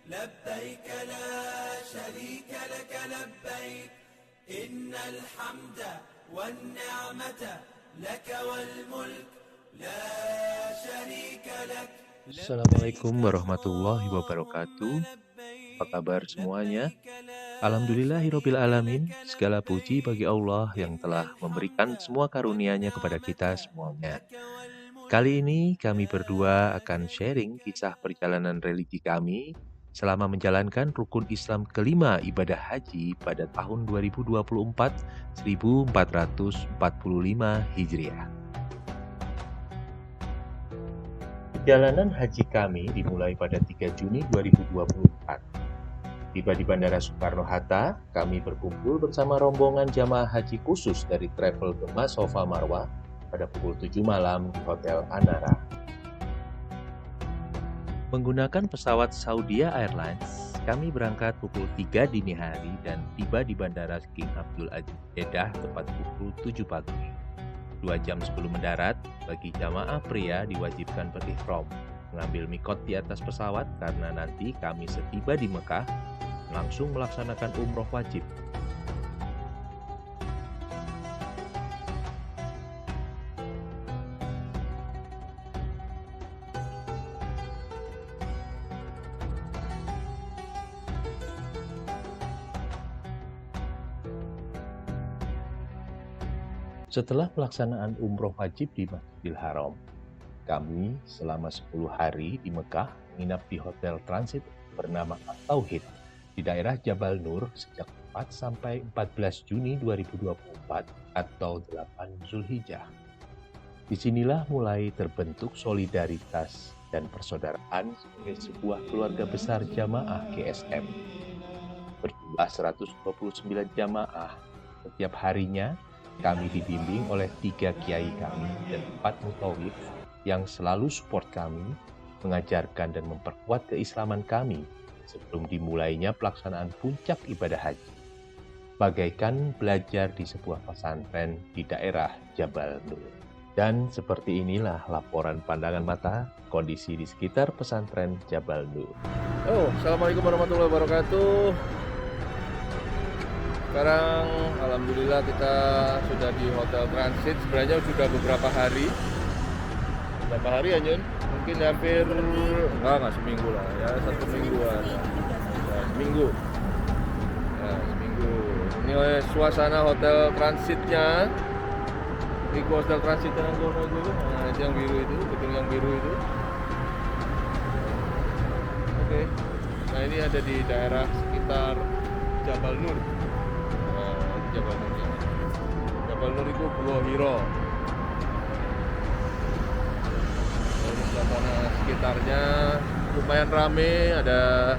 لبيك لا شريك لك لبيك إن الحمد والنعمة لك والملك لا شريك لك. Assalamualaikum warahmatullahi wabarakatuh. Apa kabar semuanya? Alhamdulillahirabbil alamin. Segala puji bagi Allah yang telah memberikan semua karunia-Nya kepada kita semuanya. Kali ini kami berdua akan sharing kisah perjalanan religi kami selama menjalankan rukun Islam kelima ibadah haji pada tahun 2024 1445 Hijriah. Perjalanan haji kami dimulai pada 3 Juni 2024. Tiba di Bandara Soekarno-Hatta, kami berkumpul bersama rombongan jamaah haji khusus dari travel Gema Safa Marwah pada pukul 7 malam di Hotel Anara. Menggunakan pesawat Saudia Airlines, kami berangkat pukul 3 dini hari dan tiba di Bandara King Abdul Aziz Jeddah tepat pukul 7 pagi. 2 jam sebelum mendarat, bagi jamaah pria diwajibkan berihram, mengambil mikot di atas pesawat karena nanti kami setiba di Mekah langsung melaksanakan umroh wajib. Setelah pelaksanaan umroh wajib di Masjidil Haram, kami selama 10 hari di Mekah menginap di hotel transit bernama At-Tauhid di daerah Jabal Nur sejak 4 sampai 14 Juni 2024 atau 8 Zulhijjah. Disinilah mulai terbentuk solidaritas dan persaudaraan sebagai sebuah keluarga besar jamaah GSM. Berjumlah 129 jamaah, setiap harinya kami dibimbing oleh 3 kiai kami dan 4 mutawif yang selalu support kami, mengajarkan dan memperkuat keislaman kami sebelum dimulainya pelaksanaan puncak ibadah haji. Bagaikan belajar di sebuah pesantren di daerah Jabal Nur. Dan seperti inilah laporan pandangan mata kondisi di sekitar pesantren Jabal Nur. Assalamualaikum warahmatullahi wabarakatuh. Sekarang alhamdulillah kita sudah di hotel transit. Sebenarnya sudah beberapa hari. Berapa hari ya Jun? Mungkin hampir enggak seminggu lah ya, 1 mingguan. Ya, seminggu. Ini suasana hotel transitnya. Ini hotel transitnya yang gono itu. Nah, itu yang biru itu, gedung yang biru itu. Oke. Nah, ini ada di daerah sekitar Jabal Nur. Jabal Nur itu Gua Hiro. Ini suasana sekitarnya lumayan rame, ada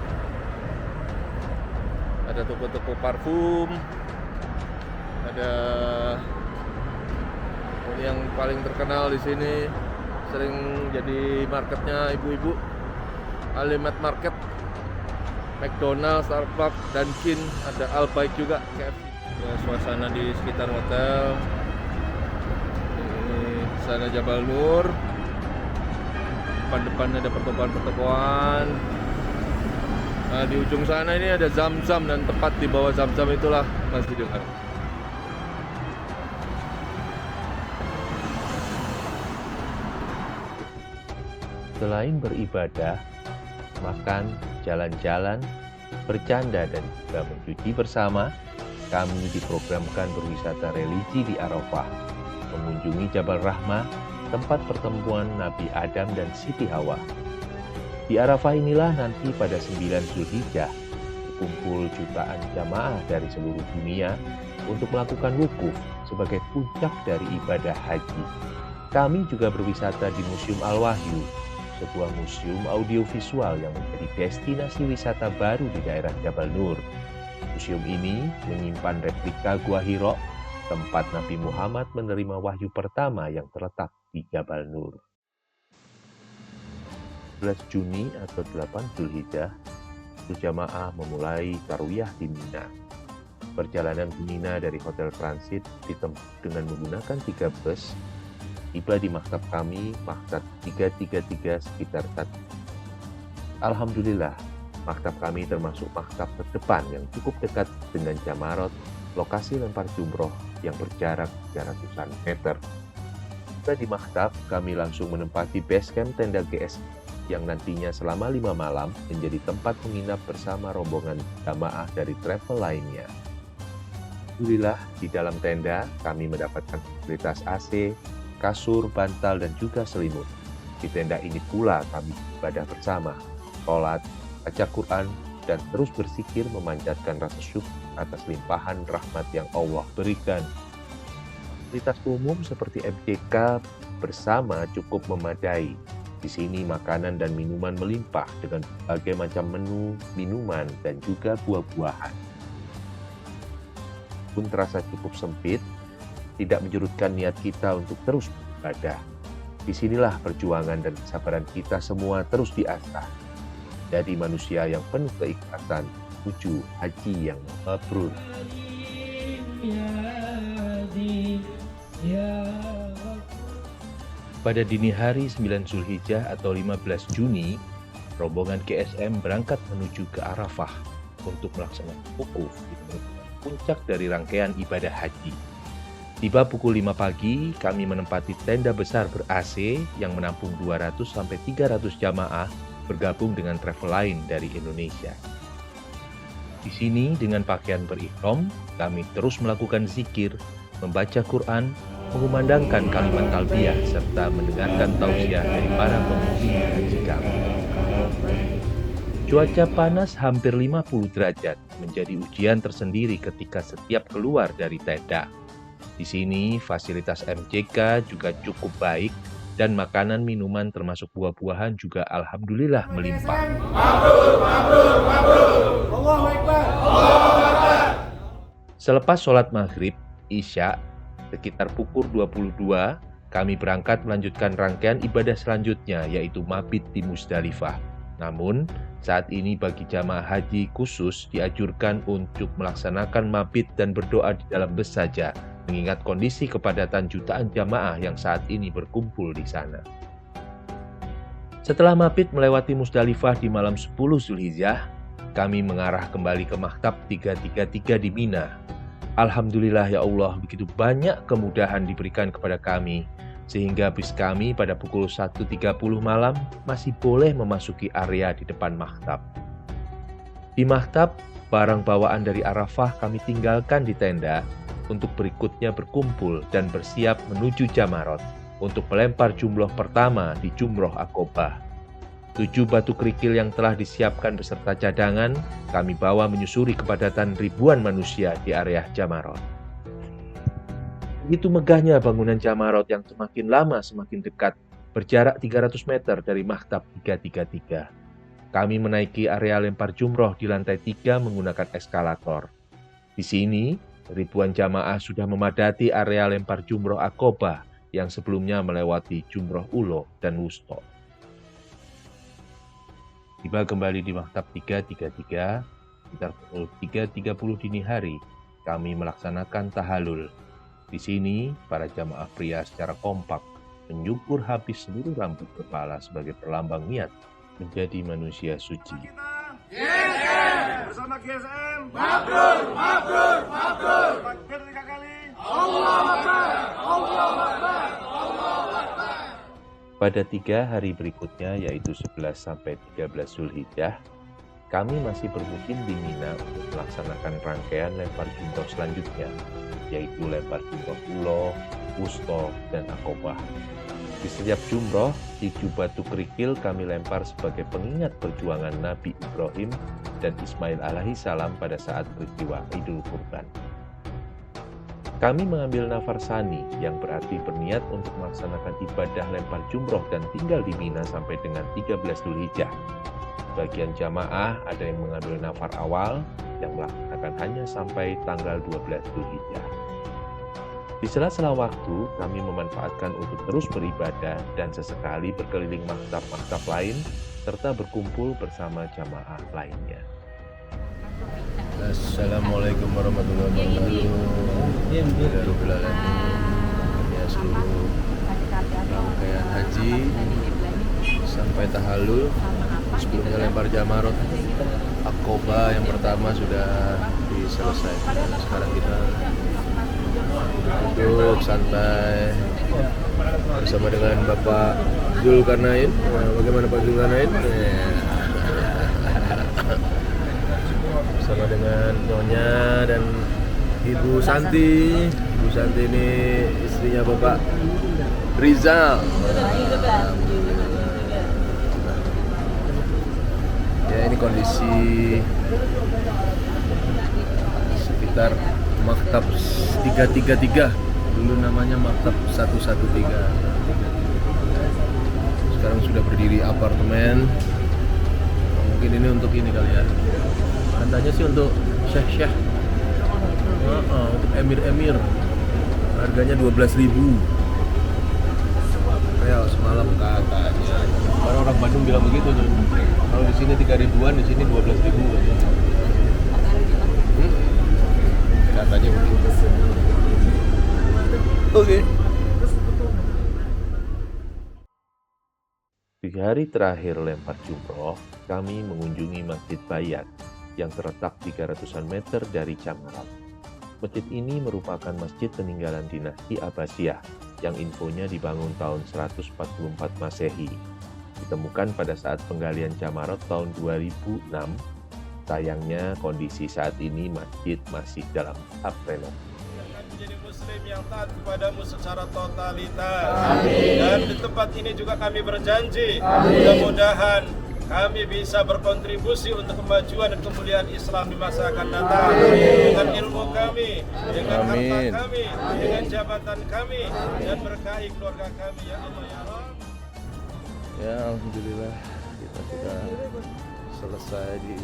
toko-toko parfum, ada yang paling terkenal di sini sering jadi marketnya ibu-ibu, Alimat Market, McDonald's, Starbucks, Dunkin, ada Albaik juga, KFC. Ya, suasana di sekitar hotel. Ini sana Jabal Nur. Depan ada pertokoan-pertokoan. Nah, di ujung sana ini ada Zam-Zam dan tepat di bawah Zam-Zam itulah Masjidil Haram. Selain beribadah, makan, jalan-jalan, bercanda dan juga mencuci bersama, kami diprogramkan berwisata religi di Arafah, mengunjungi Jabal Rahmah, tempat pertemuan Nabi Adam dan Siti Hawa. Di Arafah inilah nanti pada 9 Zulhijjah berkumpul jutaan jamaah dari seluruh dunia untuk melakukan wukuf sebagai puncak dari ibadah haji. Kami juga berwisata di Museum Al-Wahyu, sebuah museum audiovisual yang menjadi destinasi wisata baru di daerah Jabal Nur. Museum ini menyimpan replika Gua Hiro, tempat Nabi Muhammad menerima wahyu pertama yang terletak di Jabal Nur. 11 Juni atau 8 Zulhijjah, jamaah memulai tarwiyah di Mina. Perjalanan ke Mina dari hotel transit ditempuh dengan menggunakan 3 bus, tiba di maktab kami, maktab 333 sekitar 1. Alhamdulillah, Maktab kami termasuk maktab terdepan yang cukup dekat dengan Jamarot, lokasi lempar jumroh yang berjarak 300-an meter. Setelah di maktab, kami langsung menempati base camp tenda GS yang nantinya selama 5 malam menjadi tempat menginap bersama rombongan jamaah dari travel lainnya. Alhamdulillah, di dalam tenda kami mendapatkan fasilitas AC, kasur, bantal, dan juga selimut. Di tenda ini pula kami ibadah bersama, sholat, baca Quran, dan terus bersikir memanjatkan rasa syukur atas limpahan rahmat yang Allah berikan. Fasilitas umum seperti MCK bersama cukup memadai. Di sini makanan dan minuman melimpah dengan berbagai macam menu, minuman, dan juga buah-buahan. Pun terasa cukup sempit, tidak menyurutkan niat kita untuk terus beribadah. Disinilah perjuangan dan kesabaran kita semua terus diasah. Jadi manusia yang penuh keikhlasan, menuju haji yang mabrur. Pada dini hari 9 Zulhijjah atau 15 Juni, rombongan GSM berangkat menuju ke Arafah untuk melaksanakan wukuf di puncak dari rangkaian ibadah haji. Tiba pukul 5 pagi, kami menempati tenda besar ber-AC yang menampung 200-300 jamaah bergabung dengan travel lain dari Indonesia. Di sini dengan pakaian berihram, kami terus melakukan zikir, membaca Quran, mengumandangkan kalimat talbiyah serta mendengarkan tausiah dari para pemimpin haji kami. Cuaca panas hampir 50 derajat menjadi ujian tersendiri ketika setiap keluar dari tenda. Di sini fasilitas MCK juga cukup baik dan makanan minuman termasuk buah-buahan juga alhamdulillah melimpah. Selepas sholat maghrib, Isya, sekitar pukul 22, kami berangkat melanjutkan rangkaian ibadah selanjutnya yaitu mabit di Musdalifah. Namun, saat ini bagi jamaah haji khusus dianjurkan untuk melaksanakan mabit dan berdoa di dalam bus saja, mengingat kondisi kepadatan jutaan jamaah yang saat ini berkumpul di sana. Setelah mabit melewati Musdalifah di malam 10 Zulhijjah, kami mengarah kembali ke Maktab 333 di Mina. Alhamdulillah ya Allah, begitu banyak kemudahan diberikan kepada kami, sehingga bis kami pada pukul 1.30 malam masih boleh memasuki area di depan Maktab. Di Maktab, barang bawaan dari Arafah kami tinggalkan di tenda untuk berikutnya berkumpul dan bersiap menuju Jamarot untuk melempar jumroh pertama di Jumroh Aqobah. 7 batu kerikil yang telah disiapkan beserta cadangan kami bawa menyusuri kepadatan ribuan manusia di area Jamarot. Begitu megahnya bangunan Jamarot yang semakin lama semakin dekat, berjarak 300 meter dari Maktab 333. Kami menaiki area lempar jumroh di lantai 3 menggunakan eskalator. Di sini, ribuan jamaah sudah memadati area lempar jumroh Aqobah yang sebelumnya melewati jumroh Ulo dan Wusto. Tiba kembali di Maktab 333, sekitar pukul 3.30 dini hari, kami melaksanakan tahallul. Di sini, para jamaah pria secara kompak menyukur habis seluruh rambut kepala sebagai perlambang niat menjadi manusia suci. GSM! Bersama GSM! Mabrur! Mabrur! Mabrur! Takbir 3 kali! Allahu Akbar! Allahu Akbar! Allahu Akbar! Pada 3 hari berikutnya, yaitu 11-13 Zulhijjah, kami masih bermukim di Mina untuk melaksanakan rangkaian lempar jumroh selanjutnya, yaitu lempar jumroh Ulo, Wusto, dan Aqobah. Di setiap jumroh, 7 batu kerikil kami lempar sebagai pengingat perjuangan Nabi Ibrahim dan Ismail alaihissalam pada saat peristiwa Idul Kurban. Kami mengambil nafar sani yang berarti berniat untuk melaksanakan ibadah lempar jumroh dan tinggal di Mina sampai dengan 13 Zulhijjah. Bagian jamaah ada yang mengambil nafar awal yang melaksanakan hanya sampai tanggal 12 Zulhijjah. Di sela-sela waktu, kami memanfaatkan untuk terus beribadah dan sesekali berkeliling maktab-maktab lain serta berkumpul bersama jamaah lainnya. Assalamualaikum warahmatullahi wabarakatuh. Ya, seluruh rangkaian haji sampai tahallul Sebelumnya lempar jamarot Akoba yang pertama sudah diselesaikan. Sekarang kita duduk santai bersama dengan Bapak Zulkarnain. Bagaimana Pak Zulkarnain? Bersama dengan Nyonya dan Ibu Santi. Ibu Santi ini istrinya Bapak Rizal. Ya, ini kondisi sekitar Maktab 333. Dulu namanya Maktab 113. Sekarang sudah berdiri apartemen. Mungkin ini untuk ini kali ya. Katanya sih untuk syekh-syekh. Untuk emir-emir. Harganya 12.000 real semalam katanya. Orang Bandung bilang begitu tuh. Kalau di sini 3.000-an, di sini 12.000. Katanya begitu. Oke. Di hari terakhir lempar jumroh, kami mengunjungi Masjid Bayat yang terletak 300-an meter dari Camarat. Masjid ini merupakan masjid peninggalan dinasti Abbasiyah yang infonya dibangun tahun 144 Masehi. Ditemukan pada saat penggalian Camarat tahun 2006. Sayangnya kondisi saat ini masjid masih dalam tahap renovasi. Menjadi muslim yang taat kepadamu secara totalitas. Amin. Dan di tempat ini juga kami berjanji, mudah-mudahan kami bisa berkontribusi untuk kemajuan dan kemuliaan Islam di masa akan datang. Dengan ilmu kami, dengan harta kami, dengan jabatan kami, dan berkahi keluarga kami, ya Allah ya Rabb. Ya, alhamdulillah kita sudah selesai di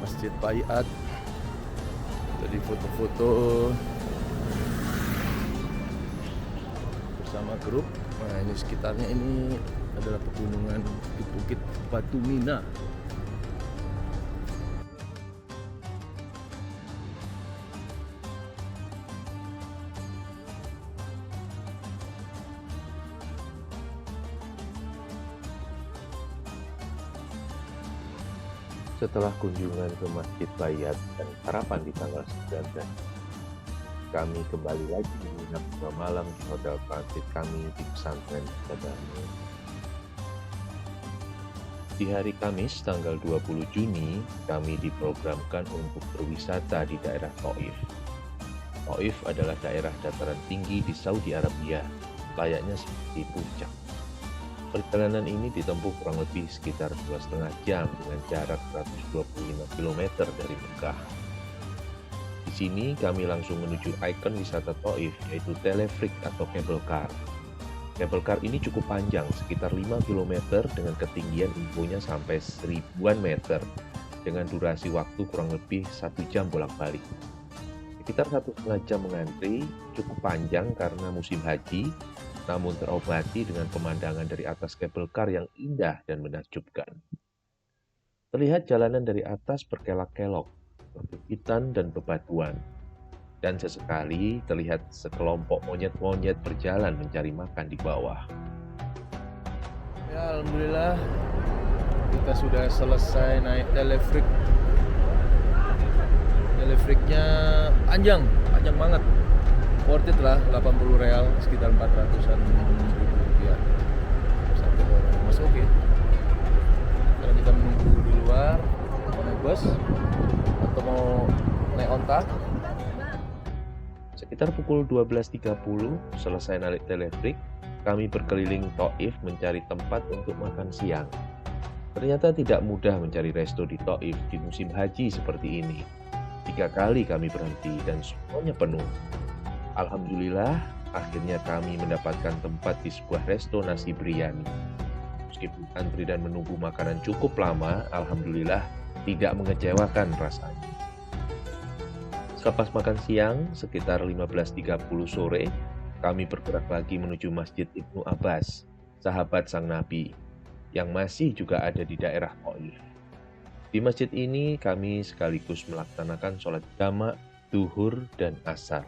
Masjid Bayat. Jadi foto-foto bersama grup. Nah, ini sekitarnya ini adalah pegunungan di Bukit Batu Mina. Setelah kunjungan ke Masjid Bayat dan sarapan di tanggal 19, kami kembali lagi menginap 2 malam di hotel transit kami di pesantren Cadamu. Di hari Kamis tanggal 20 Juni, kami diprogramkan untuk berwisata di daerah Taif. Taif adalah daerah dataran tinggi di Saudi Arabia, layaknya seperti puncak. Perjalanan ini ditempuh kurang lebih sekitar 2,5 jam dengan jarak 125 km dari Mekah. Di sini kami langsung menuju ikon wisata Taif, yaitu telefrik atau cable car. Cable car ini cukup panjang, sekitar 5 km dengan ketinggian infonya sampai 1000-an meter dengan durasi waktu kurang lebih 1 jam bolak-balik. Sekitar 1,5 jam mengantri, cukup panjang karena musim haji, namun terobati dengan pemandangan dari atas cable car yang indah dan menakjubkan. Terlihat jalanan dari atas berkelok-kelok, perbukitan dan bebatuan. Dan sesekali terlihat sekelompok monyet-monyet berjalan mencari makan di bawah. Ya, alhamdulillah kita sudah selesai naik telefrik. Telefiknya panjang banget. Worth it lah, 80 real, sekitar 400-an ribu rupiah. Sampai orang Mas, oke. Sekarang kita menunggu di luar, mau naik bus atau mau naik onta. Sekitar pukul 12.30 selesai naik telefrik, kami berkeliling Taif mencari tempat untuk makan siang. Ternyata tidak mudah mencari resto di Taif di musim haji seperti ini. 3 kali kami berhenti dan semuanya penuh. Alhamdulillah, akhirnya kami mendapatkan tempat di sebuah resto nasi biryani. Meskipun antri dan menunggu makanan cukup lama, alhamdulillah tidak mengecewakan rasanya. Selepas makan siang, sekitar 15.30 sore, kami bergerak lagi menuju Masjid Ibnu Abbas, sahabat sang Nabi, yang masih juga ada di daerah Taif. Di masjid ini, kami sekaligus melaksanakan sholat jamak, duhur, dan asar.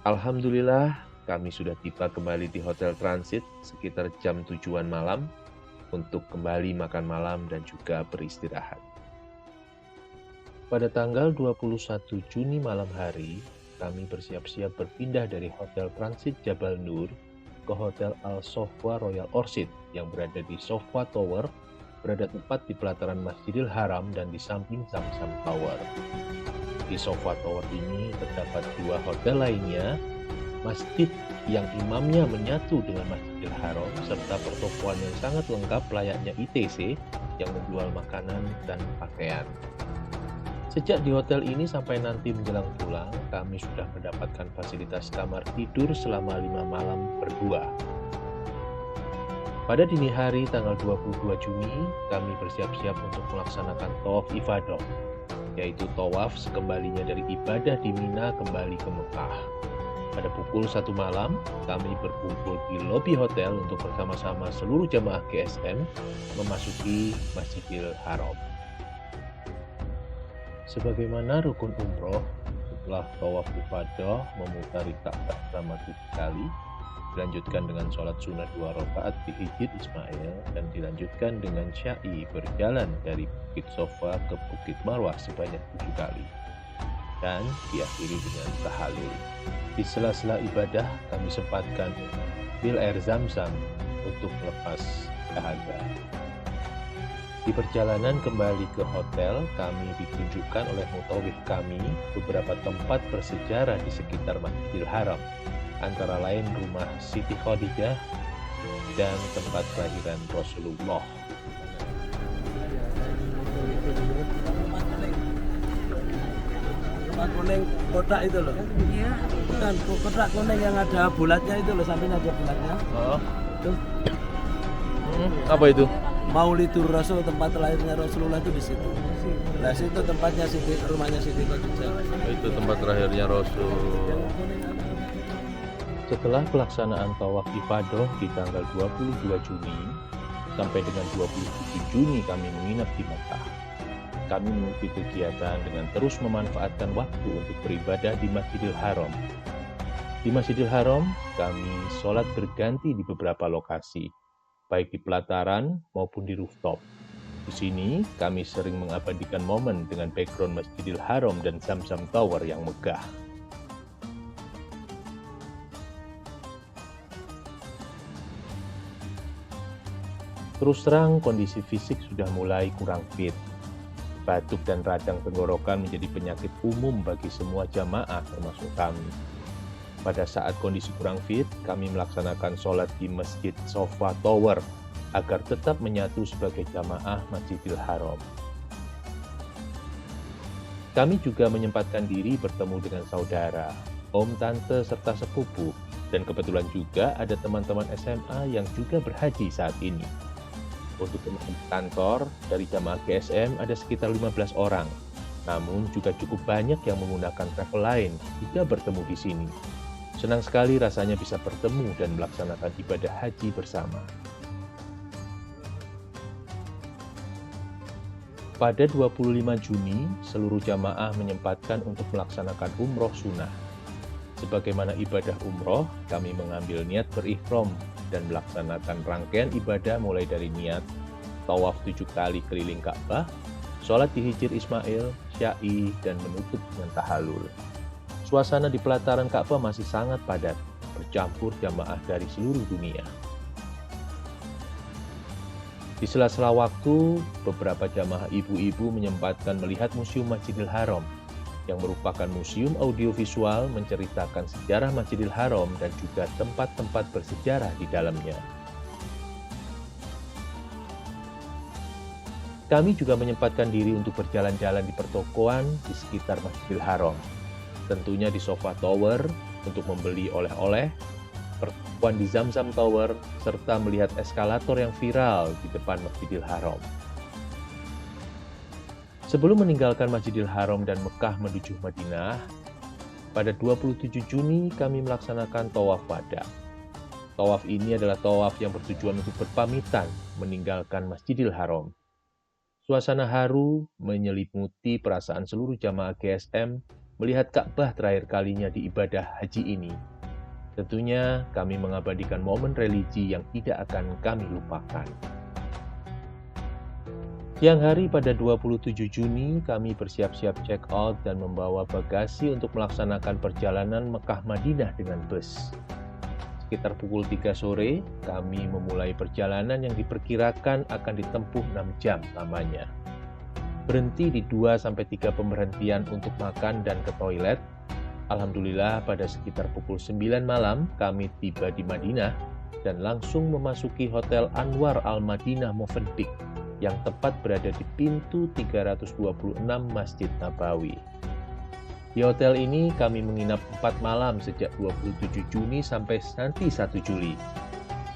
Alhamdulillah, kami sudah tiba kembali di Hotel Transit sekitar jam 7-an malam untuk kembali makan malam dan juga beristirahat. Pada tanggal 21 Juni malam hari, kami bersiap-siap berpindah dari Hotel Transit Jabal Nur ke Hotel Al Sofwa Royal Orchid yang berada di Sofwa Tower, berada tepat di pelataran Masjidil Haram dan di samping Zamzam Tower. Di Sofwa Tower ini terdapat 2 hotel lainnya, masjid yang imamnya menyatu dengan Masjidil Haram, serta pertokoan yang sangat lengkap layaknya ITC yang menjual makanan dan pakaian. Sejak di hotel ini sampai nanti menjelang pulang, kami sudah mendapatkan fasilitas kamar tidur selama 5 malam berdua. Pada dini hari tanggal 22 Juni, kami bersiap-siap untuk melaksanakan tawaf ifadah, yaitu tawaf sekembalinya dari ibadah di Mina kembali ke Mekah. Pada pukul 1 malam, kami berkumpul di lobi hotel untuk bersama-sama seluruh jamaah GSM memasuki Masjidil Haram. Sebagaimana rukun umroh, setelah tawaf ifadah memutari Ka'bah selama 7 kali, dilanjutkan dengan sholat sunnah 2 rakaat di Hijr Ismail, dan dilanjutkan dengan sya'i berjalan dari Bukit Sofa ke Bukit Marwah sebanyak 7 kali, dan diakhiri dengan tahalul. Di sela-sela ibadah, kami sempatkan bil air Zamzam untuk melepas dahaga. Di perjalanan kembali ke hotel, kami ditunjukkan oleh mutawif kami beberapa tempat bersejarah di sekitar Masjidil Haram, antara lain rumah Siti Khadijah dan tempat kelahiran Rasulullah. Rumah kuning kotak itu loh. Iya. Bukan kotak kuning yang ada bulatnya itu loh, samping ada bulatnya. Oh. Itu Apa itu? Maulidur Rasul, tempat lahirnya Rasulullah itu di situ. Nah, situ tempatnya Siti, rumahnya Siti Khadijah. Itu tempat terakhirnya Rasul. Setelah pelaksanaan tawaf ifadah di tanggal 22 Juni sampai dengan 27 Juni kami menginap di Mekah. Kami mengikuti kegiatan dengan terus memanfaatkan waktu untuk beribadah di Masjidil Haram. Di Masjidil Haram, kami sholat berganti di beberapa lokasi, baik di pelataran maupun di rooftop. Di sini, kami sering mengabadikan momen dengan background Masjidil Haram dan Zamzam Tower yang megah. Terus terang, kondisi fisik sudah mulai kurang fit. Batuk dan radang tenggorokan menjadi penyakit umum bagi semua jamaah termasuk kami. Pada saat kondisi kurang fit, kami melaksanakan sholat di Masjid Sofwa Tower agar tetap menyatu sebagai jamaah Masjidil Haram. Kami juga menyempatkan diri bertemu dengan saudara, om, tante, serta sepupu, dan kebetulan juga ada teman-teman SMA yang juga berhaji saat ini. Untuk teman kantor dari jamaah GSM ada sekitar 15 orang, namun juga cukup banyak yang menggunakan travel lain juga bertemu di sini. Senang sekali rasanya bisa bertemu dan melaksanakan ibadah haji bersama. Pada 25 Juni, seluruh jamaah menyempatkan untuk melaksanakan umroh sunnah. Sebagaimana ibadah umroh, kami mengambil niat berihram dan melaksanakan rangkaian ibadah mulai dari niat tawaf 7 kali keliling Ka'bah, sholat di Hijr Ismail, sya'i, dan menutup dengan tahalul. Suasana di pelataran Ka'bah masih sangat padat, bercampur jamaah dari seluruh dunia. Di sela-sela waktu, beberapa jamaah ibu-ibu menyempatkan melihat Museum Masjidil Haram, yang merupakan museum audiovisual menceritakan sejarah Masjidil Haram dan juga tempat-tempat bersejarah di dalamnya. Kami juga menyempatkan diri untuk berjalan-jalan di pertokoan di sekitar Masjidil Haram. Tentunya di Sofwa Tower untuk membeli oleh-oleh, pertokoan di Zamzam Tower, serta melihat eskalator yang viral di depan Masjidil Haram. Sebelum meninggalkan Masjidil Haram dan Mekah menuju Madinah, pada 27 Juni kami melaksanakan tawaf wada. Tawaf ini adalah tawaf yang bertujuan untuk berpamitan meninggalkan Masjidil Haram. Suasana haru menyelimuti perasaan seluruh jamaah GSM melihat Ka'bah terakhir kalinya di ibadah haji ini, tentunya kami mengabadikan momen religi yang tidak akan kami lupakan. Siang hari pada 27 Juni, kami bersiap-siap check out dan membawa bagasi untuk melaksanakan perjalanan Mekah Madinah dengan bus. Sekitar pukul 3 sore, kami memulai perjalanan yang diperkirakan akan ditempuh 6 jam lamanya. Berhenti di 2-3 pemberhentian untuk makan dan ke toilet. Alhamdulillah pada sekitar pukul 9 malam, kami tiba di Madinah dan langsung memasuki Hotel Anwar Al-Madinah Movenpick yang tepat berada di pintu 326 Masjid Nabawi. Di hotel ini kami menginap 4 malam sejak 27 Juni sampai nanti 1 Juli.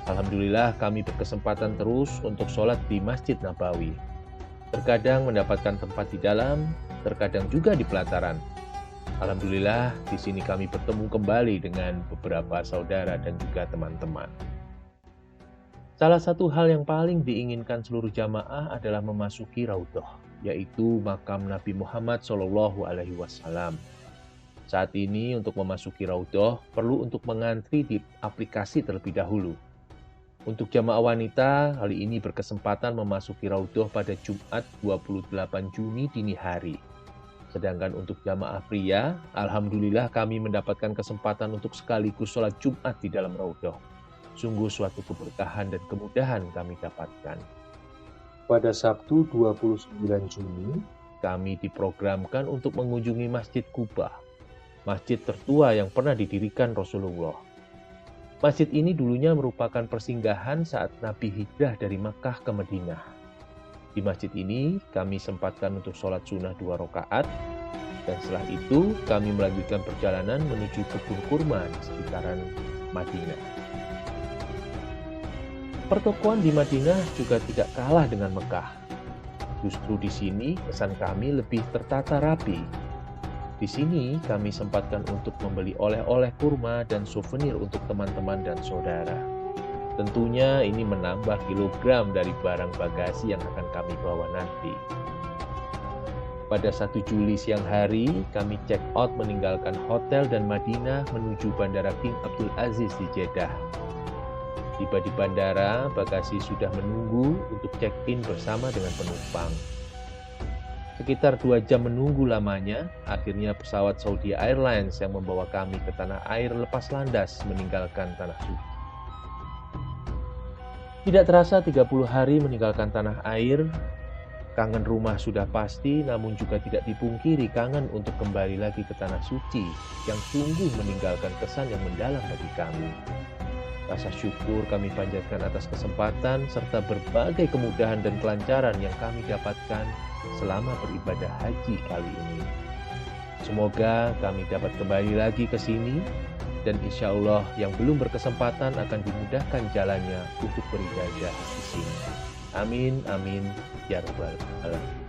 Alhamdulillah kami berkesempatan terus untuk sholat di Masjid Nabawi. Terkadang mendapatkan tempat di dalam, terkadang juga di pelataran. Alhamdulillah di sini kami bertemu kembali dengan beberapa saudara dan juga teman-teman. Salah satu hal yang paling diinginkan seluruh jamaah adalah memasuki Raudhah, yaitu makam Nabi Muhammad SAW. Saat ini untuk memasuki Raudhah perlu untuk mengantri di aplikasi terlebih dahulu. Untuk jamaah wanita, kali ini berkesempatan memasuki Raudhah pada Jumat 28 Juni dini hari. Sedangkan untuk jamaah pria, alhamdulillah kami mendapatkan kesempatan untuk sekaligus sholat Jumat di dalam Raudhah. Sungguh suatu keberkahan dan kemudahan kami dapatkan. Pada Sabtu 29 Juni, kami diprogramkan untuk mengunjungi Masjid Quba, masjid tertua yang pernah didirikan Rasulullah. Masjid ini dulunya merupakan persinggahan saat Nabi hijrah dari Makkah ke Madinah. Di masjid ini, kami sempatkan untuk sholat sunnah 2 rakaat, dan setelah itu kami melanjutkan perjalanan menuju kebun kurma di sekitaran Madinah. Pertokoan di Madinah juga tidak kalah dengan Mekah. Justru di sini kesan kami lebih tertata rapi. Di sini kami sempatkan untuk membeli oleh-oleh kurma dan souvenir untuk teman-teman dan saudara. Tentunya ini menambah kilogram dari barang bagasi yang akan kami bawa nanti. Pada 1 Juli siang hari, kami check out meninggalkan hotel dan Madinah menuju Bandara King Abdul Aziz di Jeddah. Tiba di bandara, bagasi sudah menunggu untuk check-in bersama dengan penumpang. Sekitar 2 jam menunggu lamanya, akhirnya pesawat Saudi Airlines yang membawa kami ke tanah air lepas landas meninggalkan tanah suci. Tidak terasa 30 hari meninggalkan tanah air, kangen rumah sudah pasti, namun juga tidak dipungkiri kangen untuk kembali lagi ke tanah suci yang sungguh meninggalkan kesan yang mendalam bagi kami. Rasa syukur kami panjatkan atas kesempatan serta berbagai kemudahan dan kelancaran yang kami dapatkan selama beribadah haji kali ini. Semoga kami dapat kembali lagi ke sini dan insya Allah yang belum berkesempatan akan dimudahkan jalannya untuk beribadah di sini. Amin, amin, ya rabbal alamin.